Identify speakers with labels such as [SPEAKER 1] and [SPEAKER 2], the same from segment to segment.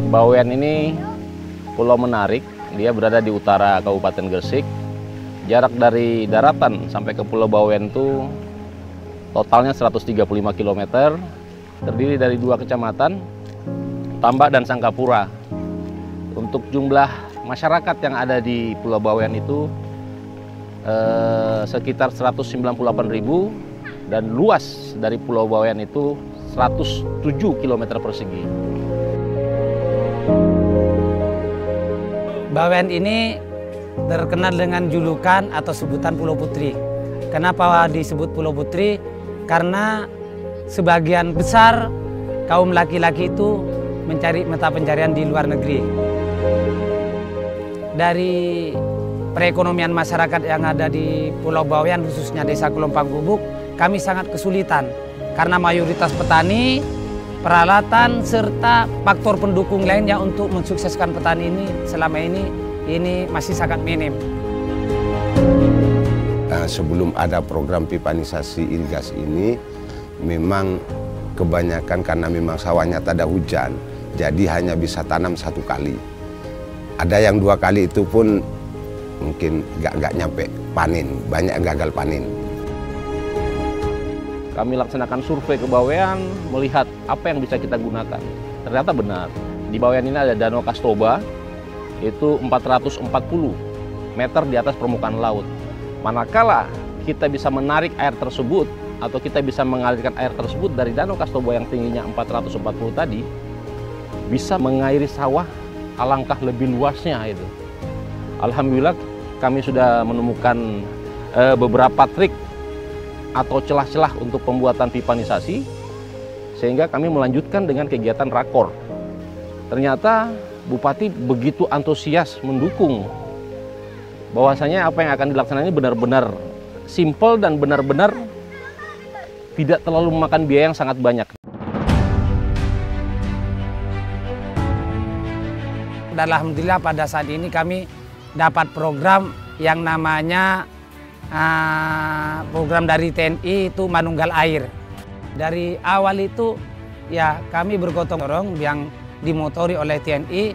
[SPEAKER 1] Bawean ini pulau menarik, dia berada di utara Kabupaten Gresik. Jarak dari daratan sampai ke Pulau Bawean itu totalnya 135 km, terdiri dari 2 kecamatan, Tambak dan Sangkapura. Untuk jumlah masyarakat yang ada di Pulau Bawean itu sekitar 198.000 dan luas dari Pulau Bawean itu 107 km persegi.
[SPEAKER 2] Bawean ini terkenal dengan julukan atau sebutan Pulau Putri. Kenapa disebut Pulau Putri? Karena sebagian besar kaum laki-laki itu mencari mata pencarian di luar negeri. Dari perekonomian masyarakat yang ada di Pulau Bawean, khususnya Desa Kelompang Gubuk, kami sangat kesulitan karena mayoritas petani, peralatan, serta faktor pendukung lainnya untuk mensukseskan petani ini selama ini masih sangat minim.
[SPEAKER 3] Sebelum ada program pipanisasi irigasi ini, memang kebanyakan karena memang sawahnya tak ada hujan, jadi hanya bisa tanam 1 kali. Ada yang 2 kali itu pun mungkin nggak nyampe panen, banyak gagal panen.
[SPEAKER 1] Kami laksanakan survei ke Bawean, melihat apa yang bisa kita gunakan. Ternyata benar, di Bawean ini ada Danau Kastoba, itu 440 meter di atas permukaan laut. Manakala kita bisa menarik air tersebut, atau kita bisa mengalirkan air tersebut dari Danau Kastoba yang tingginya 440 tadi, bisa mengairi sawah alangkah lebih luasnya itu. Alhamdulillah kami sudah menemukan beberapa trik atau celah-celah untuk pembuatan pipanisasi, sehingga kami melanjutkan dengan kegiatan rakor. Ternyata Bupati begitu antusias mendukung bahwasanya apa yang akan dilaksanakan ini benar-benar simpel dan benar-benar tidak terlalu memakan biaya yang sangat banyak.
[SPEAKER 2] Dan alhamdulillah pada saat ini kami dapat program yang namanya program dari TNI itu Manunggal Air. Dari awal itu ya kami bergotong royong yang dimotori oleh TNI,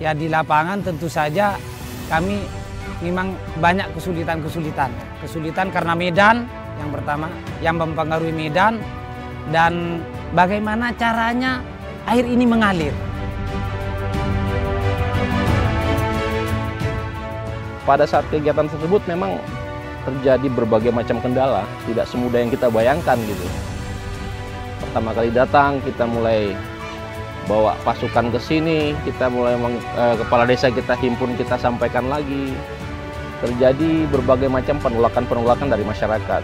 [SPEAKER 2] ya di lapangan tentu saja kami memang banyak kesulitan karena medan yang pertama yang mempengaruhi medan dan bagaimana caranya air ini mengalir.
[SPEAKER 1] Pada saat kegiatan tersebut memang terjadi berbagai macam kendala, tidak semudah yang kita bayangkan gitu. Pertama kali datang kita mulai bawa pasukan ke sini, kita mulai kepala desa kita himpun, kita sampaikan lagi. Terjadi berbagai macam penolakan dari masyarakat.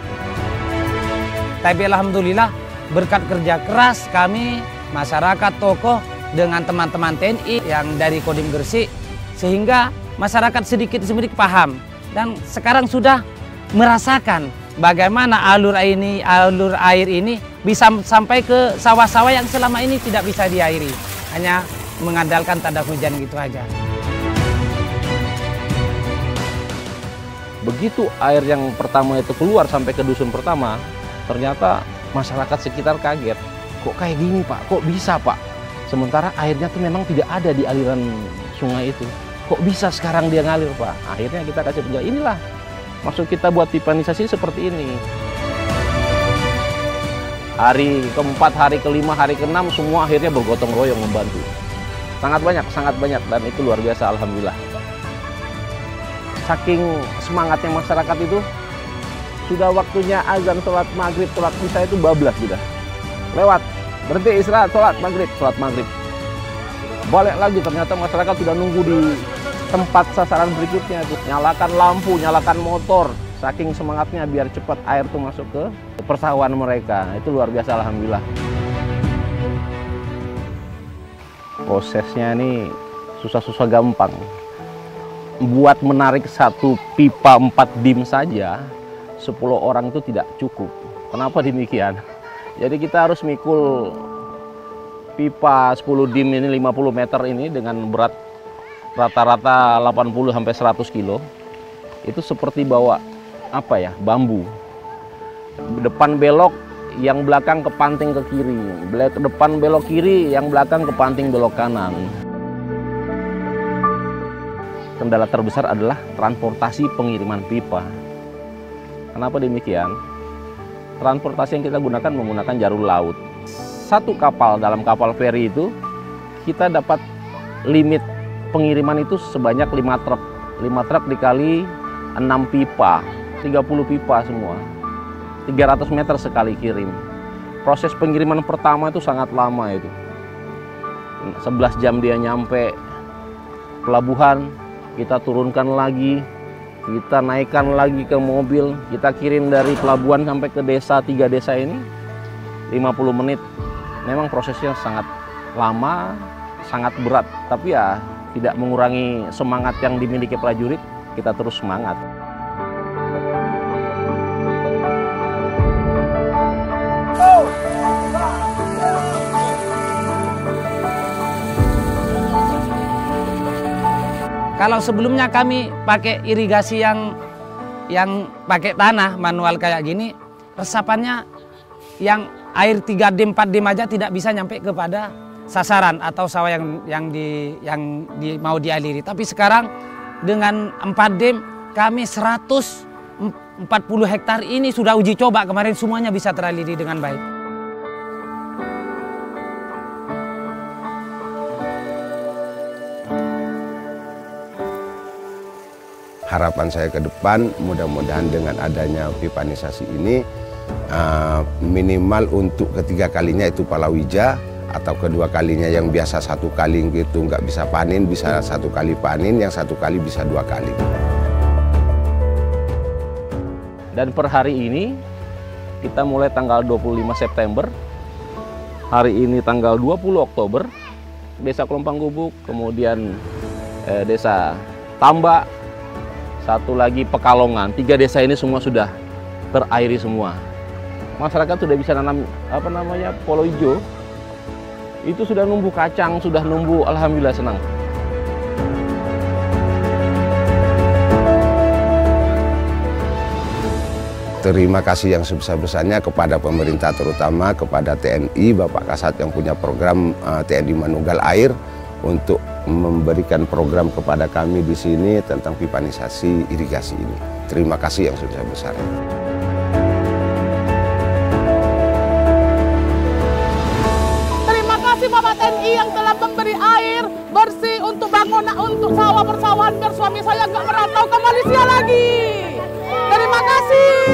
[SPEAKER 2] Tapi alhamdulillah berkat kerja keras kami, masyarakat, tokoh, dengan teman-teman TNI yang dari Kodim Gresik, sehingga masyarakat sedikit paham. Dan sekarang sudah merasakan bagaimana alur air ini bisa sampai ke sawah-sawah yang selama ini tidak bisa diairi, hanya mengandalkan tanda hujan gitu aja.
[SPEAKER 1] Begitu air yang pertama itu keluar sampai ke dusun pertama, ternyata masyarakat sekitar kaget. Kok kayak gini Pak? Kok bisa Pak? Sementara airnya tuh memang tidak ada di aliran sungai itu. Kok bisa sekarang dia ngalir Pak? Akhirnya kita kasih penjelasan, inilah maksud kita buat pipanisasi seperti ini. Hari keempat, hari kelima, hari keenam semua akhirnya bergotong royong membantu. Sangat banyak dan itu luar biasa alhamdulillah. Saking semangatnya masyarakat itu, sudah waktunya azan sholat maghrib, sholat isya itu bablas sudah. Lewat, berhenti istirahat, sholat maghrib. Balik lagi ternyata masyarakat sudah nunggu di tempat sasaran berikutnya itu. Nyalakan lampu, nyalakan motor. Saking semangatnya biar cepat air itu masuk ke persawahan mereka. Itu luar biasa alhamdulillah. Prosesnya ini susah-susah gampang. Buat menarik satu pipa 4 dim saja 10 orang itu tidak cukup. Kenapa demikian? Jadi kita harus mikul pipa 10 dim ini 50 meter ini dengan berat rata-rata 80 sampai 100 kilo. Itu seperti bawa bambu. Depan belok, yang belakang kepanting ke kiri. Depan belok kiri, yang belakang kepanting belok kanan. kendala terbesar adalah transportasi pengiriman pipa. Kenapa demikian? Transportasi yang kita gunakan menggunakan jalur laut. Satu kapal, dalam kapal feri itu kita dapat limit pengiriman itu sebanyak 5 truk. 5 truk dikali 6 pipa, 30 pipa semua. 300 meter sekali kirim. Proses pengiriman pertama itu sangat lama itu. 11 jam dia nyampe pelabuhan, kita turunkan lagi, kita naikkan lagi ke mobil, kita kirim dari pelabuhan sampai ke desa, 3 desa ini 50 menit. Memang prosesnya sangat lama, sangat berat, tapi ya tidak mengurangi semangat yang dimiliki prajurit, kita terus semangat.
[SPEAKER 2] Kalau sebelumnya kami pakai irigasi yang pakai tanah manual kayak gini, resapannya yang air 3D 4D aja tidak bisa nyampe kepada sasaran atau sawah yang mau dialiri. Tapi sekarang dengan 4D kami 140 hektar ini sudah uji coba kemarin, semuanya bisa teraliri dengan baik.
[SPEAKER 3] Harapan saya ke depan, mudah-mudahan dengan adanya pipanisasi ini minimal untuk ketiga kalinya itu palawija, atau kedua kalinya yang biasa 1 kali itu nggak bisa panen, bisa 1 kali panen, yang 1 kali bisa 2 kali.
[SPEAKER 1] Dan per hari ini kita mulai tanggal 25 September, hari ini tanggal 20 Oktober, Desa Kelompang Gubuk, kemudian Desa Tambak, satu lagi Pekalongan. 3 desa ini semua sudah terairi semua. Masyarakat sudah bisa nanam polo hijau. Itu sudah numbuh kacang, sudah numbuh, alhamdulillah senang.
[SPEAKER 3] Terima kasih yang sebesar-besarnya kepada pemerintah, terutama kepada TNI, Bapak Kasat yang punya program TNI Manunggal Air untuk memberikan program kepada kami di sini tentang pipanisasi irigasi ini. Terima kasih yang sebesar-besarnya.
[SPEAKER 4] Terima kasih Bapak TNI yang telah memberi air bersih untuk bangunan, untuk sawah persawahan biar suami saya nggak merantau ke Malaysia lagi. Terima kasih.